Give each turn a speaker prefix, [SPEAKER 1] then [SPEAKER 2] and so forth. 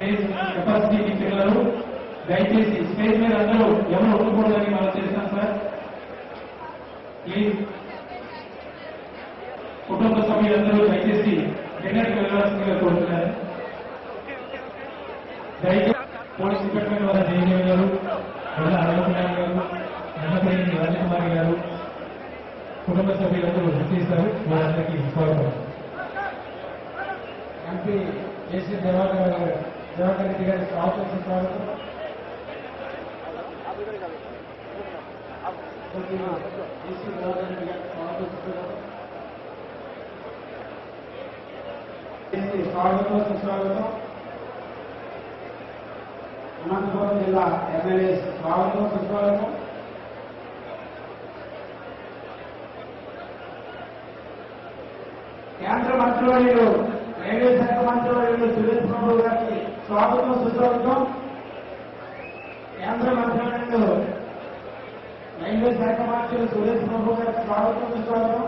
[SPEAKER 1] Capacity పిల్లలు దయచేసి stage మీద అందరూ ఎవరు ఉండకూడదని మనం చేస్తాం సార్. ప్లీజ్ కుటుంబ సభ్యులందరూ దయచేసి డిన్నర్కి వెళ్ళాల్సిందిగా కోరుతున్నారు. దయచేసి పోలీస్ డిపార్ట్మెంట్ వారు జయదేవి గారు, అనంతనారాయణ గారు, అన్నపల్లి రాజకుమారి గారు కుటుంబ సభ్యులందరూ గుర్తిస్తారు. వారందరికీ స్వాగతం.
[SPEAKER 2] ఎంపీ జేసీ దివాకర్ రెడ్డి గారి స్వాగతం సుస్వాగతం. జేసీ దివాకర్ రెడ్డి గారి స్వాగతం సుస్వాగతం. స్వాగతం సుస్వాగతం. అనంతపురం జిల్లా ఎమ్మెల్యే స్వాగతం సుస్వాగతం. కేంద్ర మంత్రివర్యులు రైల్వే శాఖ మంత్రివర్యులు సురేష్ బాబు గారికి స్వాగతం సుస్వాగతం. కేంద్ర మంత్రివర్యులు రైల్వే శాఖ మంత్రులు సురేష్ బాబు గారికి స్వాగతం సుస్వాగతం.